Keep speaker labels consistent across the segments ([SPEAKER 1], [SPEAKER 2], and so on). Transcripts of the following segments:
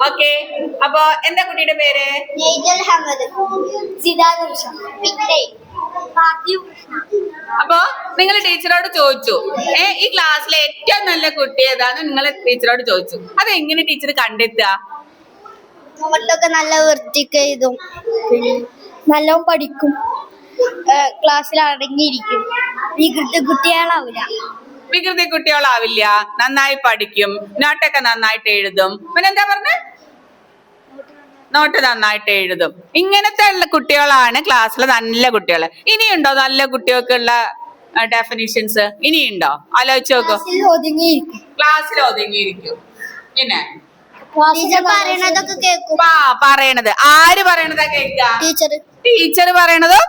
[SPEAKER 1] Okay, അപ്പൊ എന്താ കുട്ടിയുടെ പേര്? അപ്പൊ നിങ്ങൾ ടീച്ചറോട് ചോദിച്ചു, ഈ ക്ലാസ്സിലെ ഏറ്റവും നല്ല കുട്ടി ഏതാന്ന് നിങ്ങൾ ടീച്ചറോട് ചോദിച്ചു. അത് എങ്ങനെ ടീച്ചർ കണ്ടെത്തുക?
[SPEAKER 2] നോട്ടൊക്കെ നല്ല വൃത്തിക്ക് എഴുതും, നല്ലോണം പഠിക്കും, ക്ലാസ്സിൽ അടങ്ങിയിരിക്കും,
[SPEAKER 1] വികൃതി കുട്ടികളാവില്ല, നന്നായി പഠിക്കും, നോട്ടൊക്കെ നന്നായിട്ട് എഴുതും. പിന്നെന്താ പറഞ്ഞ? നോട്ട് നന്നായിട്ട് എഴുതും. ഇങ്ങനത്തെ ഉള്ള കുട്ടികളാണ് ക്ലാസ്സിലെ നല്ല കുട്ടികൾ. ഇനിയുണ്ടോ നല്ല കുട്ടികൾക്കുള്ള ഡെഫിനിഷൻസ്? ഇനിയുണ്ടോ? ആലോചിച്ച് നോക്കൂ. ക്ലാസ്സിൽ ഒതുങ്ങിയിരിക്കും. പിന്നെ പറയണത് ആര് പറയണതാ കേൾക്കുക? ടീച്ചർ പറയണതും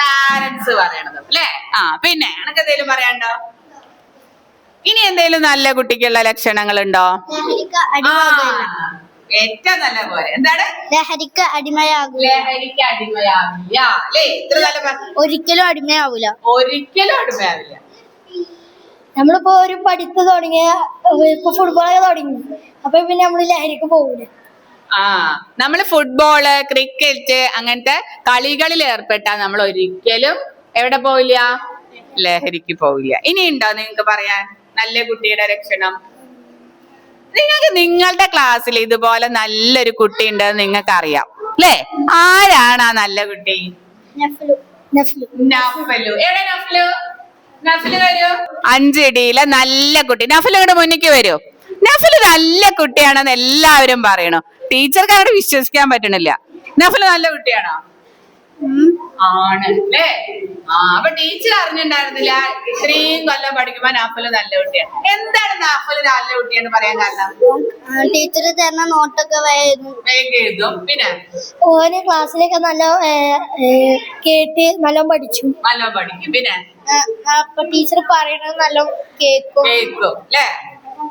[SPEAKER 1] പാരന്റ്സ് പറയണതും അല്ലേ? പിന്നെ എനക്ക് എന്തേലും പറയാനുണ്ടോ? ഇനി എന്തേലും നല്ല കുട്ടിക്കുള്ള ലക്ഷണങ്ങളുണ്ടോ? ഏറ്റവും നല്ല പോലെ എന്താണ്?
[SPEAKER 2] ലഹരിക്ക് അടിമയാകില്ല. ഒരിക്കലും അടിമയാവില്ല. നമ്മളിപ്പോ ഒരു പഠിപ്പ് തുടങ്ങിയ ഇപ്പൊ ഫുട്ബോളൊക്കെ തുടങ്ങി, അപ്പൊ പിന്നെ നമ്മള് ലഹരിക്ക് പോകൂല.
[SPEAKER 1] നമ്മള് ഫുട്ബോള്, ക്രിക്കറ്റ് അങ്ങനത്തെ കളികളിൽ ഏർപ്പെട്ടാൽ നമ്മൾ ഒരിക്കലും എവിടെ പോവില്ല? ലഹരിക്ക് പോവില്ല. ഇനിയുണ്ടോ നിങ്ങൾക്ക് പറയാൻ നല്ല കുട്ടിയുടെ ലക്ഷണം? നിങ്ങളുടെ ക്ലാസ്സിൽ ഇതുപോലെ നല്ലൊരു കുട്ടി ഉണ്ടെന്ന് നിങ്ങൾക്ക് അറിയാം അല്ലേ? ആരാണ് ആ നല്ല കുട്ടി? നഫ്ലു. എവിടെ നഫ്ലു? നഫ്ലു വരൂ. 5 ഇടിയിലെ നല്ല കുട്ടി. നഫ്ലു ഇവിടെ മുന്നിക്ക് വരൂ. നഫ്ലു നല്ല കുട്ടിയാണെന്ന് എല്ലാവരും പറയണു. ടീച്ചർക്ക് അവിടെ വിശ്വസിക്കാൻ പറ്റണില്ല. നഫ്ലു നല്ല കുട്ടിയാണോ? ആണ് അല്ലേ? അപ്പൊ ടീച്ചർ അറിഞ്ഞിട്ടുണ്ടായിരുന്നില്ല ഇത്രയും കൊല്ലം പഠിക്കുമ്പോ നഫ്ലു നല്ല കുട്ടിയാണ്. എന്താണ് നഫ്ലു നല്ല കുട്ടിയെന്ന് പറയാൻ കാരണം?
[SPEAKER 2] ടീച്ചർ തരുന്ന നോട്ടൊക്കെ വേഗം
[SPEAKER 1] എഴുതും. പിന്നെ
[SPEAKER 2] ഓന് ക്ലാസ്സിലൊക്കെ നല്ല കേട്ട് നല്ലോണം പഠിച്ചു.
[SPEAKER 1] പിന്നെ
[SPEAKER 2] ടീച്ചർ പറയണത് നല്ലോണം കേൾക്കും
[SPEAKER 1] അല്ലേ?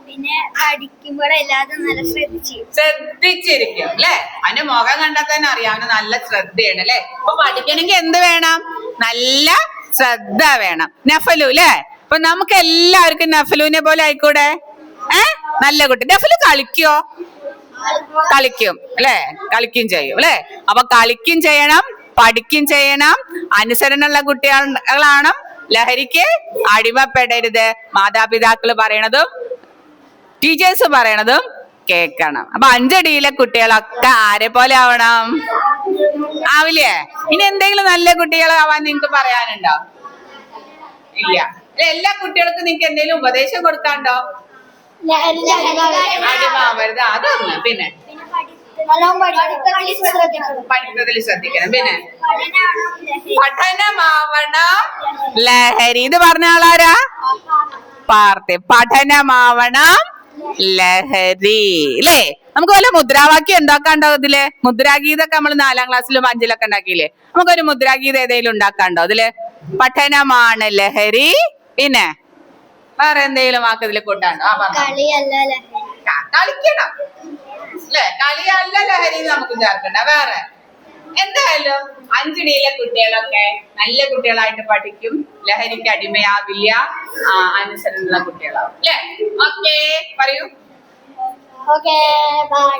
[SPEAKER 2] പിന്നെ പഠിക്കുമ്പോഴല്ലാതെ നല്ല
[SPEAKER 1] ശ്രദ്ധിച്ചിരിക്കും അല്ലെ? അവന്റെ മുഖം കണ്ടാൽ തന്നെ അറിയാം അവന് നല്ല ശ്രദ്ധയാണ് അല്ലെ? അപ്പൊ പഠിക്കണമെങ്കിൽ എന്ത് വേണം? നല്ല ശ്രദ്ധ വേണം. നഫലു അല്ലെ? അപ്പൊ നമുക്ക് എല്ലാവർക്കും നഫലുവിനെ പോലെ ആയിക്കൂടെ? നല്ല കുട്ടി. നഫലു കളിക്കോ? കളിക്കും അല്ലെ? കളിക്കും ചെയ്യും അല്ലെ? അപ്പൊ കളിക്കും ചെയ്യണം, പഠിക്കും ചെയ്യണം, അനുസരണമുള്ള കുട്ടികളാണ്. ലഹരിക്ക് അടിമപ്പെടരുത്. മാതാപിതാക്കൾ പറയണതും ടീച്ചേഴ്സ് പറയണതും കേൾക്കണം. അപ്പൊ 5 അടിയിലെ കുട്ടികളൊക്കെ ആരെ പോലെ ആവണം? ആവില്ലേ? ഇനി എന്തെങ്കിലും നല്ല കുട്ടികളാവാൻ നിങ്ങക്ക് പറയാനുണ്ടോ? ഇല്ല. എല്ലാ കുട്ടികൾക്കും നിങ്ങൾക്ക് എന്തെങ്കിലും ഉപദേശം കൊടുക്കാണ്ടോ? അടിമാവരുത്. അതൊന്ന്. പിന്നെ പഠിത്തത്തിൽ ശ്രദ്ധിക്കണം. പിന്നെ പഠനമാവണം ലഹരി. ഇത് പറഞ്ഞ ആളാരാ? പഠനമാവണം ലഹരി അല്ലേ? നമുക്ക് വല്ല മുദ്രാവാക്യം ഉണ്ടാക്കാണ്ടോ ഇതില്? മുദ്രാഗീതൊക്കെ നമ്മൾ 4ാം ക്ലാസ്സിലും 5ലൊക്കെ ഉണ്ടാക്കിയില്ലേ? നമുക്കൊരു മുദ്രാഗീതം ഏതെങ്കിലും ഉണ്ടാക്കാണ്ടോ ഇതില്? പഠനമാണ് ലഹരി. പിന്നെ വേറെ എന്തെങ്കിലും വാക്ക് ഇതിൽ കൂട്ടാണ്ടോ? കളിക്കണം അല്ലെ? കളിയല്ല ലഹരി നമുക്ക് ചേർക്കണ്ട. വേറെ എന്തായാലും 5 ഇടിയിലെ കുട്ടികളൊക്കെ നല്ല കുട്ടികളായിട്ട് പഠിക്കും, ലഹരിക്ക് അടിമയാവില്ല, അനുസരണമുള്ള കുട്ടികളാവും അല്ലെ? ഓക്കെ, പറയൂ.
[SPEAKER 2] Okay, by.